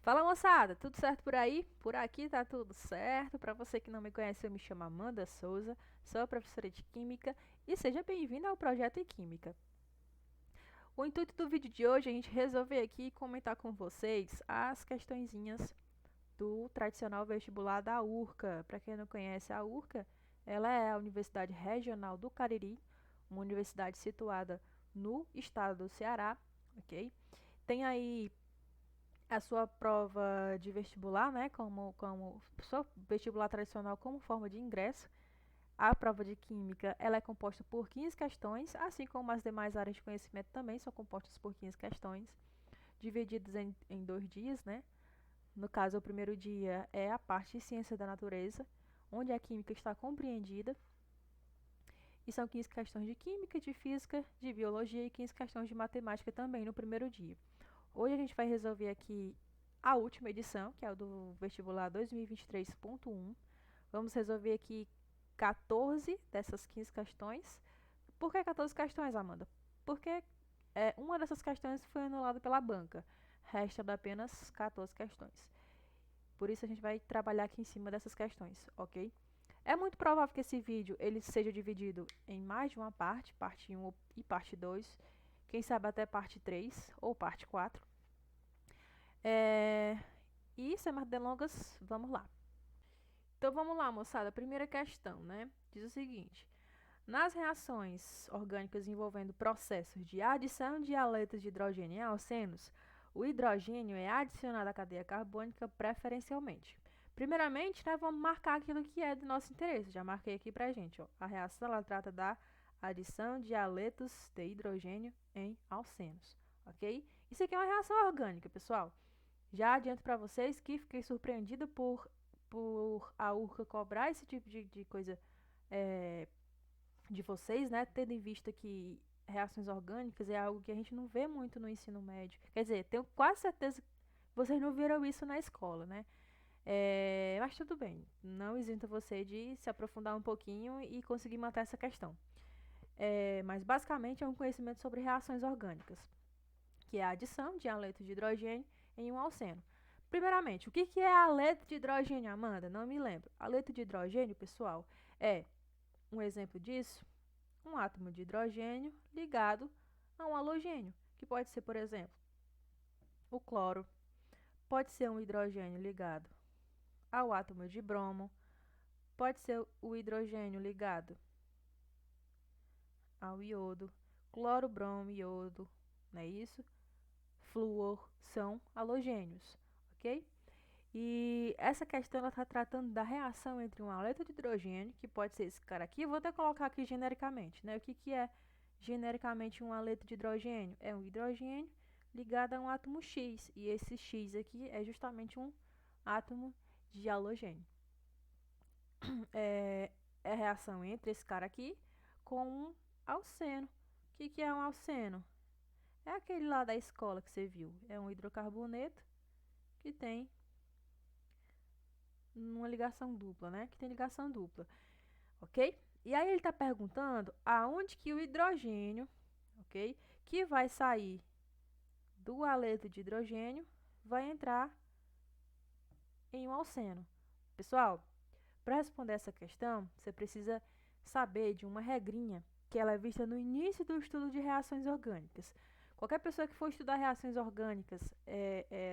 Fala moçada, tudo certo por aí? Por aqui tá tudo certo. Para você que não me conhece, eu me chamo Amanda Souza, sou professora de Química e seja bem-vindo ao Projeto em Química. O intuito do vídeo de hoje é a gente resolver aqui comentar com vocês as questõezinhas do tradicional vestibular da URCA. Para quem não conhece a URCA, ela é a Universidade Regional do Cariri, uma universidade situada no estado do Ceará, ok? Tem aí a sua prova de vestibular, né, como sua vestibular tradicional como forma de ingresso. A prova de química, ela é composta por 15 questões, assim como as demais áreas de conhecimento também são compostas por 15 questões, divididas em 2 dias, né? No caso, o primeiro dia é a parte de ciência da natureza, onde a química está compreendida, e são 15 questões de química, de física, de biologia e 15 questões de matemática também no primeiro dia. Hoje a gente vai resolver aqui a última edição, que é o do vestibular 2023.1. Vamos resolver aqui 14 dessas 15 questões. Por que 14 questões, Amanda? Porque uma dessas questões foi anulada pela banca. Resta apenas 14 questões. Por isso a gente vai trabalhar aqui em cima dessas questões, ok? É muito provável que esse vídeo ele seja dividido em mais de uma parte, parte 1 e parte 2. Quem sabe até parte 3 ou parte 4. É... E sem mais delongas, vamos lá. Então vamos lá, moçada. Primeira questão, né? Diz o seguinte: nas reações orgânicas envolvendo processos de adição de aletos de hidrogênio em alcenos, o hidrogênio é adicionado à cadeia carbônica preferencialmente. Primeiramente, né, vamos marcar aquilo que é do nosso interesse. Já marquei aqui pra gente, ó. A reação ela trata da adição de aletos de hidrogênio em alcenos, ok? Isso aqui é uma reação orgânica, pessoal. Já adianto para vocês que fiquei surpreendida por a URCA cobrar esse tipo de coisa é, de vocês, né? Tendo em vista que reações orgânicas é algo que a gente não vê muito no ensino médio. Quer dizer, tenho quase certeza que vocês não viram isso na escola, né? Mas tudo bem, não isenta você de se aprofundar um pouquinho e conseguir matar essa questão. Mas basicamente é um conhecimento sobre reações orgânicas, que é a adição de aleto de hidrogênio em um alceno. Primeiramente, o que é aleto de hidrogênio, Amanda? Não me lembro. Aleto de hidrogênio, pessoal, é um exemplo disso, um átomo de hidrogênio ligado a um halogênio, que pode ser, por exemplo, o cloro, pode ser um hidrogênio ligado ao átomo de bromo, pode ser o hidrogênio ligado ao iodo, cloro, bromo, iodo, não é isso? Flúor são halogênios, ok? E essa questão ela está tratando da reação entre um aleto de hidrogênio, que pode ser esse cara aqui, eu vou até colocar aqui genericamente, né? O que é genericamente um aleto de hidrogênio? É um hidrogênio ligado a um átomo X, e esse X aqui é justamente um átomo de halogênio. É a reação entre esse cara aqui com um alceno. O que é um alceno? É aquele lá da escola que você viu. É um hidrocarboneto que tem uma ligação dupla, né? Que tem ligação dupla, ok? E aí ele está perguntando aonde que o hidrogênio, ok? Que vai sair do aleto de hidrogênio vai entrar em um alceno. Pessoal, para responder essa questão, você precisa saber de uma regrinha que ela é vista no início do estudo de reações orgânicas. Qualquer pessoa que for estudar reações orgânicas,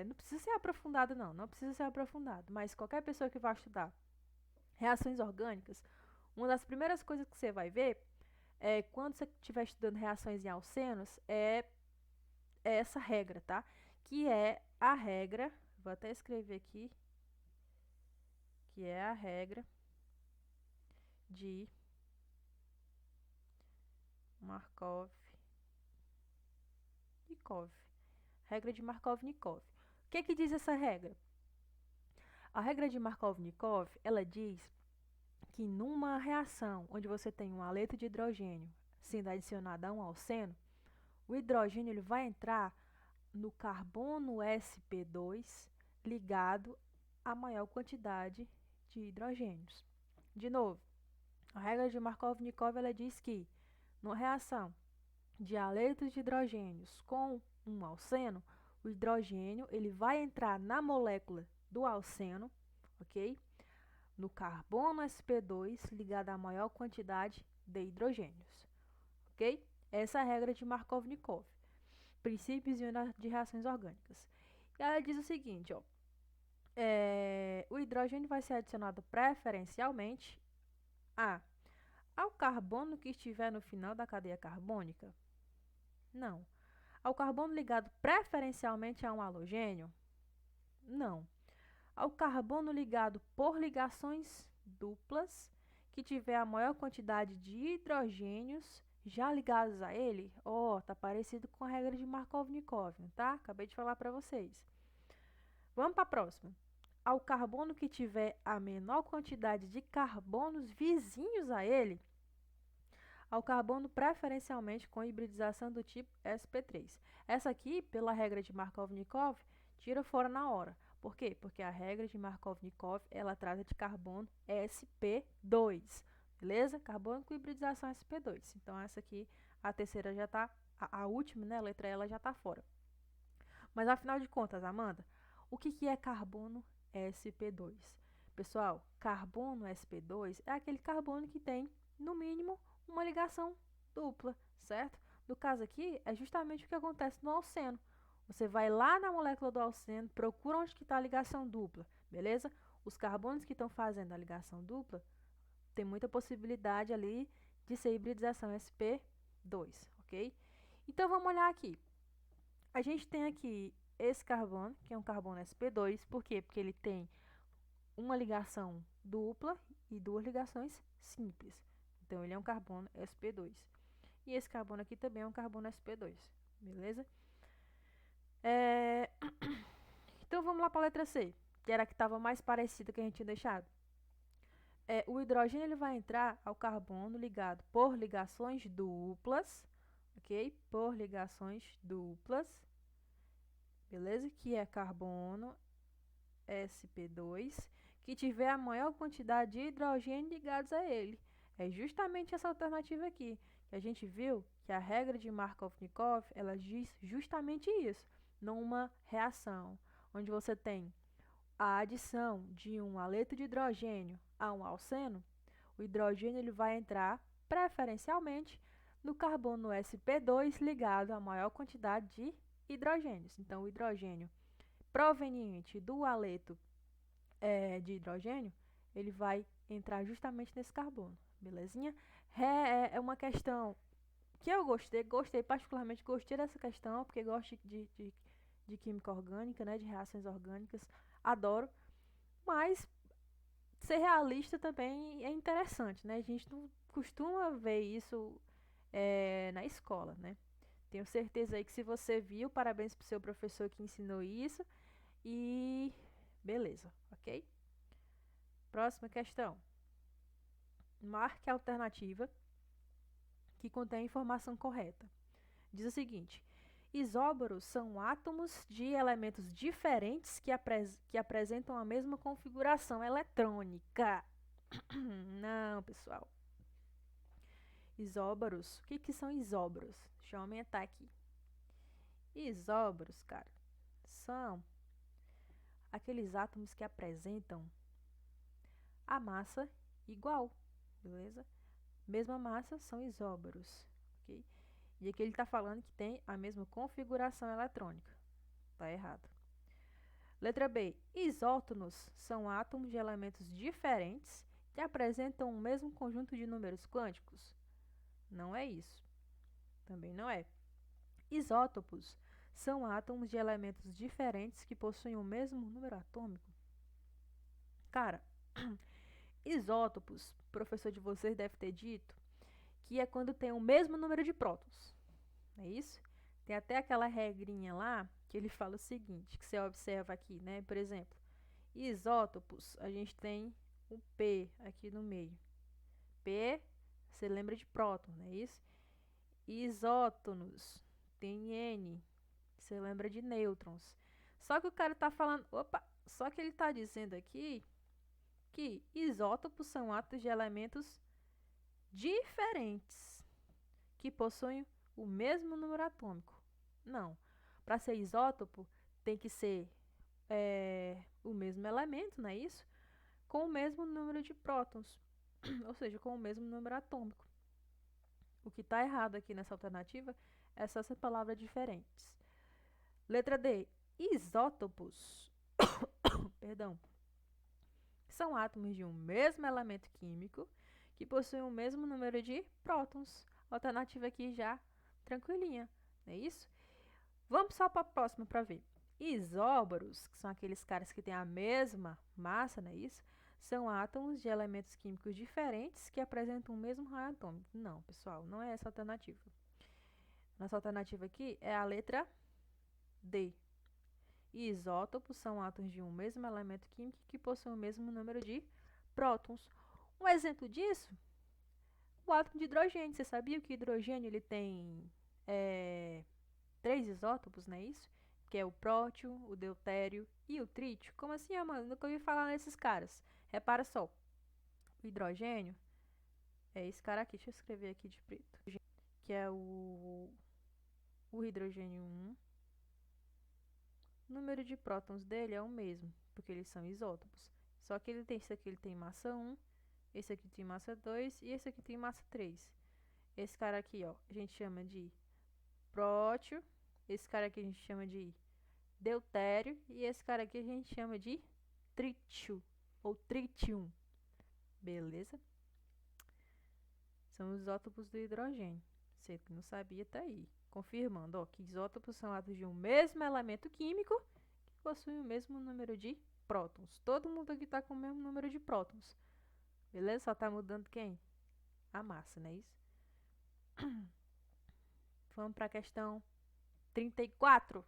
não precisa ser aprofundado, não precisa ser aprofundado, mas qualquer pessoa que vá estudar reações orgânicas, uma das primeiras coisas que você vai ver quando você estiver estudando reações em alcenos é essa regra, tá? Que é a regra, vou até escrever aqui, que é a regra de Markov-Nikov. Regra de Markov-Nikov. O que diz essa regra? A regra de Markov-Nikov, ela diz que numa reação onde você tem um aleto de hidrogênio sendo adicionado a um alceno, o hidrogênio ele vai entrar no carbono sp2 ligado a maior quantidade de hidrogênios. De novo, a regra de Markov-Nikov ela diz que numa reação de aletos de hidrogênios com um alceno, O hidrogênio, ele vai entrar na molécula do alceno, ok? No carbono sp2 ligado à maior quantidade de hidrogênios, ok? Essa é a regra de Markovnikov, princípios de reações orgânicas. E ela diz o seguinte, ó, o hidrogênio vai ser adicionado preferencialmente ao carbono que estiver no final da cadeia carbônica? Não. Ao carbono ligado preferencialmente a um halogênio? Não. Ao carbono ligado por ligações duplas que tiver a maior quantidade de hidrogênios já ligados a ele? Tá parecido com a regra de Markovnikov, tá? Acabei de falar para vocês. Vamos para a próxima. Ao carbono que tiver a menor quantidade de carbonos vizinhos a ele? Ao carbono preferencialmente com hibridização do tipo sp3. Essa aqui, pela regra de Markovnikov, tira fora na hora. Por quê? Porque a regra de Markovnikov, ela trata de carbono sp2, beleza? Carbono com hibridização sp2. Então, essa aqui, a terceira já está, a última, né, a letra E, ela já está fora. Mas, afinal de contas, Amanda, o que é carbono sp2? Pessoal, carbono sp2 é aquele carbono que tem, no mínimo, uma ligação dupla, certo? No caso aqui, é justamente o que acontece no alceno. Você vai lá na molécula do alceno, procura onde que está a ligação dupla, beleza? Os carbonos que estão fazendo a ligação dupla, tem muita possibilidade ali de ser hibridização sp2, ok? Então, vamos olhar aqui. A gente tem aqui esse carbono, que é um carbono sp2, por quê? Porque ele tem uma ligação dupla e duas ligações simples. Então, ele é um carbono sp2. E esse carbono aqui também é um carbono sp2, beleza? Então, vamos lá para a letra C, que era a que estava mais parecida que a gente tinha deixado. O hidrogênio ele vai entrar ao carbono ligado por ligações duplas, ok? Por ligações duplas, beleza? Que é carbono sp2, que tiver a maior quantidade de hidrogênio ligados a ele. É justamente essa alternativa aqui, que a gente viu que a regra de Markovnikov, ela diz justamente isso. Numa reação onde você tem a adição de um haleto de hidrogênio a um alceno, o hidrogênio ele vai entrar preferencialmente no carbono sp2 ligado à maior quantidade de hidrogênios. Então, o hidrogênio proveniente do haleto de hidrogênio, ele vai entrar justamente nesse carbono, belezinha? É uma questão que eu particularmente gostei dessa questão, porque gosto de química orgânica, né, de reações orgânicas, adoro, mas ser realista também é interessante, né? A gente não costuma ver isso na escola, né? Tenho certeza aí que se você viu, parabéns pro seu professor que ensinou isso e beleza, ok? Próxima questão. Marque a alternativa que contém a informação correta. Diz o seguinte: isóbaros são átomos de elementos diferentes que apresentam a mesma configuração eletrônica. Não, pessoal. Isóbaros. O que são isóbaros? Deixa eu aumentar aqui. Isóbaros, cara, são aqueles átomos que apresentam a massa igual, beleza? Mesma massa são isóbaros, ok? E aqui ele está falando que tem a mesma configuração eletrônica. Tá errado. Letra B. Isótonos são átomos de elementos diferentes que apresentam o mesmo conjunto de números quânticos? Não é isso. Também não é. Isótopos são átomos de elementos diferentes que possuem o mesmo número atômico? Cara, isótopos, o professor de vocês deve ter dito, que é quando tem o mesmo número de prótons. Não é isso? Tem até aquela regrinha lá que ele fala o seguinte, que você observa aqui, né? Por exemplo, isótopos, a gente tem o P aqui no meio. P, você lembra de próton, não é isso? Isótonos, tem N, você lembra de nêutrons. Só que o cara tá falando, só que ele tá dizendo aqui que isótopos são átomos de elementos diferentes que possuem o mesmo número atômico. Não, Para ser isótopo, tem que ser o mesmo elemento, não é isso? Com o mesmo número de prótons, ou seja, com o mesmo número atômico. O que está errado aqui nessa alternativa é só essa palavra diferentes. Letra D. Isótopos perdão, são átomos de um mesmo elemento químico que possuem o mesmo número de prótons. Alternativa aqui já tranquilinha, não é isso? Vamos só para a próxima para ver. Isóbaros, que são aqueles caras que têm a mesma massa, não é isso? São átomos de elementos químicos diferentes que apresentam o mesmo raio atômico. Não, pessoal, não é essa a alternativa. Nossa alternativa aqui é a letra D. Isótopos são átomos de um mesmo elemento químico que possuem o mesmo número de prótons. Um exemplo disso, o átomo de hidrogênio. Você sabia que o hidrogênio ele tem 3 isótopos, não é isso? Que é o prótio, o deutério e o trítio. Como assim, Amanda? Nunca ouvi falar nesses caras. Repara só. O hidrogênio é esse cara aqui. Deixa eu escrever aqui de preto. Que é o hidrogênio 1. O número de prótons dele é o mesmo, porque eles são isótopos. Só que esse aqui ele tem massa 1, esse aqui tem massa 2 e esse aqui tem massa 3. Esse cara aqui, ó, a gente chama de prótio. Esse cara aqui a gente chama de deutério. E esse cara aqui a gente chama de trítio, ou tritium. Beleza? São os isótopos do hidrogênio. Você que não sabia, tá aí. Confirmando, ó, que isótopos são átomos de um mesmo elemento químico que possuem o mesmo número de prótons. Todo mundo aqui tá com o mesmo número de prótons. Beleza? Só tá mudando quem? A massa, não é isso? Vamos para a questão 34.